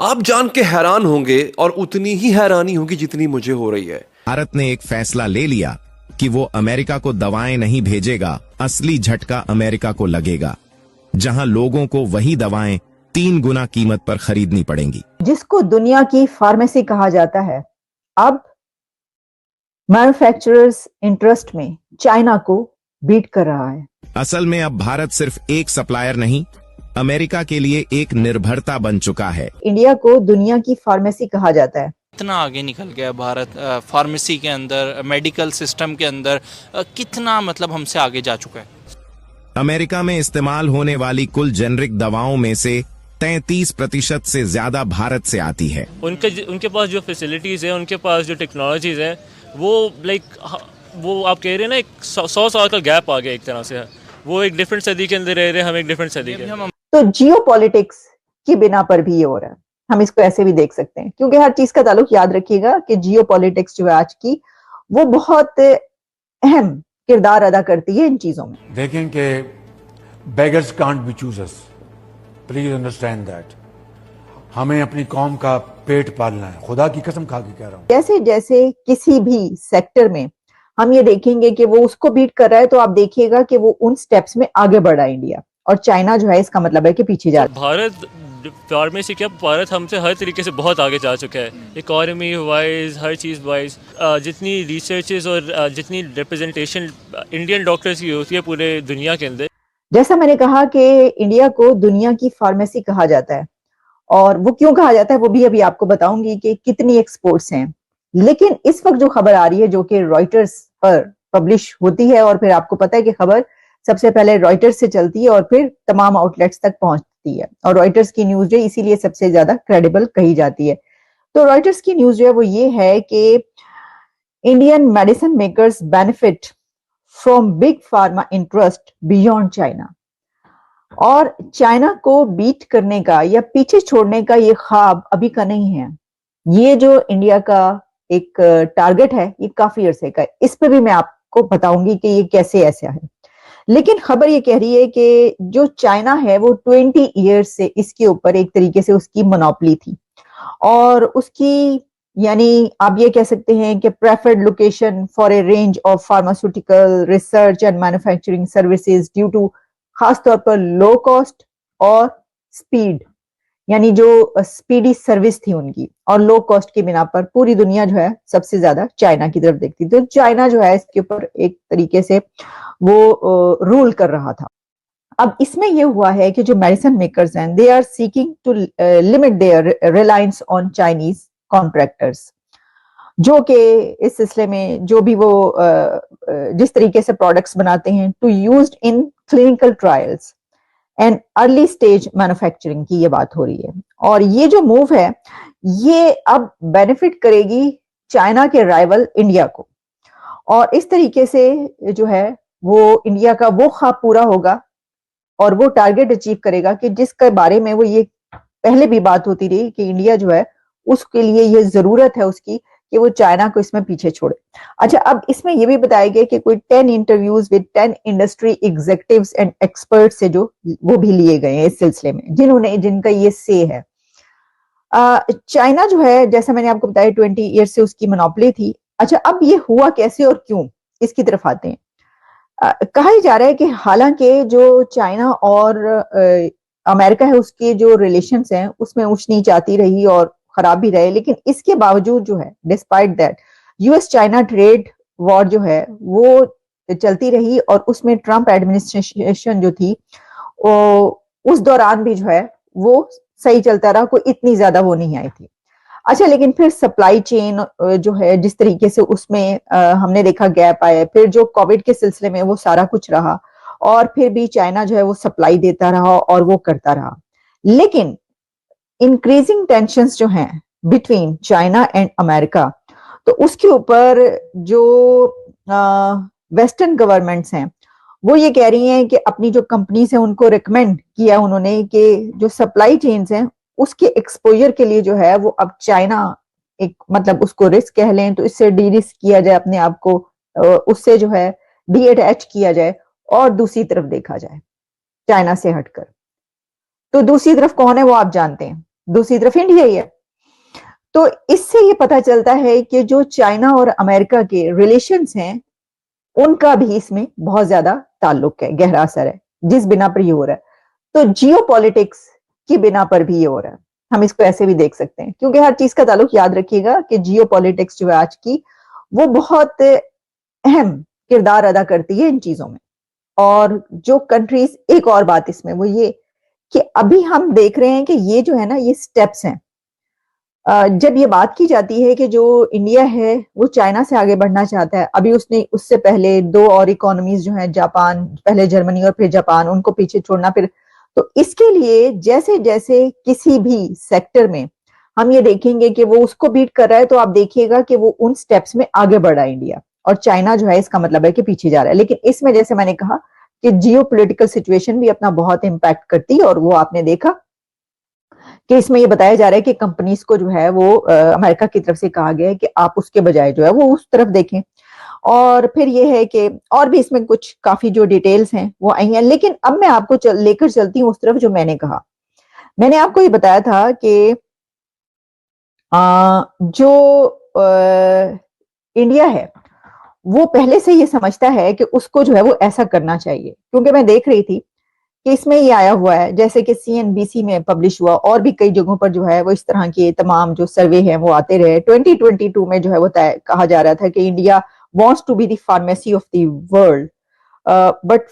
आप जान के हैरान होंगे और उतनी ही हैरानी होगी जितनी मुझे हो रही है। भारत ने एक फैसला ले लिया कि वो अमेरिका को दवाएं नहीं भेजेगा। असली झटका अमेरिका को लगेगा, जहां लोगों को वही दवाएं 3 गुना कीमत पर खरीदनी पड़ेंगी। जिसको दुनिया की फार्मेसी कहा जाता है, अब मैन्युफैक्चरर्स इंटरेस्ट में चाइना को बीट कर रहा है। असल में अब भारत सिर्फ एक सप्लायर नहीं, अमेरिका के लिए एक निर्भरता बन चुका है। इंडिया को दुनिया की फार्मेसी कहा जाता है। कितना आगे निकल गया भारत फार्मेसी के अंदर, मेडिकल सिस्टम के अंदर, कितना मतलब हमसे आगे जा चुका है। अमेरिका में इस्तेमाल होने वाली कुल जेनरिक दवाओं में से 33% से ज्यादा भारत से आती है। उनके पास जो फैसिलिटीज है, उनके पास जो टेक्नोलॉजीज है, वो वो आप कह रहे हैं ना, एक 100 साल का गैप आ गया एक तरह से। वो एक डिफरेंट सदी के अंदर रह रहे हैं, हम एक डिफरेंट सदी के। तो जियोपॉलिटिक्स की बिना पर भी ये हो रहा है। हम इसको ऐसे भी देख सकते हैं, क्योंकि हर चीज का ताल्लुक याद रखिएगा कि जियोपॉलिटिक्स जो है आज की, वो बहुत अहम किरदार अदा करती है इन चीजों में। देखें कि beggars can't be choosers, please understand that. हमें अपनी कौम का पेट पालना है, खुदा की कसम खा के कह रहा हूं। जैसे जैसे किसी भी सेक्टर में हम ये देखेंगे कि वो उसको बीट कर रहा है, तो आप देखिएगा कि वो उन स्टेप्स में आगे बढ़ा है इंडिया, और चाइना जो है इसका मतलब है कि पीछे जा रहा है। भारत फार्मेसी क्या, भारत हमसे हर तरीके से बहुत आगे जा चुका है, इकोनॉमी वाइज, हर चीज़ वाइज। जितनी रिसर्चेस और जितनी रिप्रेजेंटेशन इंडियन डॉक्टर्स की होती है पूरे दुनिया के अंदर। जैसा मैंने कहा कि इंडिया को दुनिया की फार्मेसी कहा जाता है, और वो क्यों कहा जाता है वो भी अभी आपको बताऊंगी कि कितनी एक्सपोर्ट्स हैं। लेकिन इस वक्त जो खबर आ रही है, जो कि रॉयटर्स पर पब्लिश होती है, और फिर आपको पता है कि खबर सबसे पहले रॉयटर्स से चलती है और फिर तमाम आउटलेट्स तक पहुंचती है, और रॉयटर्स की न्यूज जो इसीलिए सबसे ज्यादा क्रेडिबल कही जाती है। तो रॉयटर्स की न्यूज जो है वो ये है कि Indian medicine makers benefit from big pharma interest beyond China. और चाइना को बीट करने का या पीछे छोड़ने का ये ख्वाब अभी का नहीं है। ये जो इंडिया का एक टारगेट है, ये काफी अरसे का है। इस पे भी मैं आपको बताऊंगी कि ये कैसे ऐसा है। लेकिन खबर ये कह रही है कि जो चाइना है वो 20 ईयर्स से इसके ऊपर एक तरीके से उसकी मोनोपोली थी, और उसकी, यानी आप ये कह सकते हैं कि preferred location for a range of pharmaceutical research and manufacturing services due to खासतौर पर लो कॉस्ट और स्पीड, यानी जो स्पीडी सर्विस थी उनकी, और लो कॉस्ट की बिना पर पूरी दुनिया जो है सबसे ज्यादा चाइना की तरफ देखती। तो चाइना जो है इसके ऊपर एक तरीके से वो रूल कर रहा था। अब इसमें यह हुआ है कि जो मेडिसिन मेकर्स हैं, they are seeking to limit their reliance on Chinese contractors, जो कि इस सिलसिले में जो भी वो जिस तरीके से प्रोडक्ट्स बनाते हैं, to used in clinical trials and early stage manufacturing की ये बात हो रही है। और ये जो मूव है, ये अब बेनिफिट करेगी चाइना के राइवल इंडिया को, और इस तरीके से जो है वो इंडिया का वो ख्वाब पूरा होगा और वो टारगेट अचीव करेगा कि जिसके बारे में वो ये पहले भी बात होती रही कि इंडिया जो है उसके लिए ये जरूरत है उसकी कि वो चाइना को इसमें पीछे छोड़े। अच्छा, अब इसमें ये भी बताया गया कि कोई 10 interviews with 10 industry executives and experts से जो वो भी लिए गए हैं इस सिलसिले में, जिनका ये से है। चाइना जो है, जैसा मैंने आपको बताया, 20 ईयर से उसकी मोनोपोली थी। अच्छा, अब ये हुआ कैसे और क्यों, इसकी तरफ आते हैं। कहा ही जा रहा है कि हालांकि जो चाइना और अमेरिका है उसके जो रिलेशंस हैं उसमें ऊंच नीच आती रही और खराब भी रहे, लेकिन इसके बावजूद जो है, despite that, US China trade war जो है वो चलती रही, और उसमें ट्रंप एडमिनिस्ट्रेशन जो थी उस दौरान भी जो है वो सही चलता रहा, कोई इतनी ज्यादा वो नहीं आई थी। अच्छा, लेकिन फिर सप्लाई चेन जो है जिस तरीके से उसमें हमने देखा गैप आया, फिर जो कोविड के सिलसिले में वो सारा कुछ रहा, और फिर भी चाइना जो है वो सप्लाई देता रहा और वो करता रहा। लेकिन इंक्रीजिंग टेंशंस जो हैं बिटवीन चाइना एंड अमेरिका, तो उसके ऊपर जो वेस्टर्न गवर्नमेंट्स हैं वो ये कह रही हैं कि अपनी जो कंपनीज हैं उनको रिकमेंड किया उन्होंने कि जो सप्लाई चेन्स हैं उसके एक्सपोजर के लिए जो है वो अब चाइना एक, मतलब उसको रिस्क कह लें तो इससे डी रिस्क किया जाए अपने आप को, उससे जो है डी अटैच किया जाए और दूसरी तरफ देखा जाए चाइना से हटकर। तो दूसरी तरफ कौन है वो आप जानते हैं, दूसरी तरफ इंडिया ही है। तो इससे ये पता चलता है कि जो चाइना और अमेरिका के रिलेशंस हैं उनका भी इसमें बहुत ज्यादा ताल्लुक है, गहरा असर है, जिस बिना पर ये हो रहा है। तो जियो पॉलिटिक्स की बिना पर भी ये हो रहा है, हम इसको ऐसे भी देख सकते हैं, क्योंकि हर चीज का ताल्लुक, याद रखिएगा कि जियो पॉलिटिक्स जो है आज की, वो बहुत अहम किरदार अदा करती है इन चीजों में। और जो कंट्रीज, एक और बात इसमें वो ये कि अभी हम देख रहे हैं कि ये जो है ना, ये स्टेप्स हैं। जब ये बात की जाती है कि जो इंडिया है वो चाइना से आगे बढ़ना चाहता है, अभी उससे पहले दो और इकोनॉमीज जो हैं, जापान, पहले जर्मनी और फिर जापान, उनको पीछे छोड़ना, फिर तो इसके लिए जैसे जैसे किसी भी सेक्टर में हम ये देखेंगे कि वो उसको बीट कर रहा है, तो आप देखिएगा कि वो उन स्टेप्स में आगे बढ़ रहा है इंडिया, और चाइना जो है इसका मतलब है कि पीछे जा रहा है। लेकिन इसमें जैसे मैंने कहा कि जियो पोलिटिकल सिचुएशन भी अपना बहुत इंपैक्ट करती है, और वो आपने देखा कि इसमें ये बताया जा रहा है कि कंपनीज को जो है वो अमेरिका की तरफ से कहा गया है कि आप उसके बजाय जो है वो उस तरफ देखें। और फिर ये है कि और भी इसमें कुछ काफी जो डिटेल्स हैं वो आई हैं, लेकिन अब मैं आपको लेकर चलती हूँ उस तरफ जो मैंने कहा। मैंने आपको ये बताया था कि इंडिया है वो पहले से ये समझता है कि उसको जो है वो ऐसा करना चाहिए, क्योंकि मैं देख रही थी कि इसमें ये आया हुआ है, जैसे कि CNBC में पब्लिश हुआ, और भी कई जगहों पर जो है वो इस तरह के तमाम जो सर्वे हैं वो आते रहे। 2022 में जो है वो कहा जा रहा था कि India wants to be the pharmacy of the world, but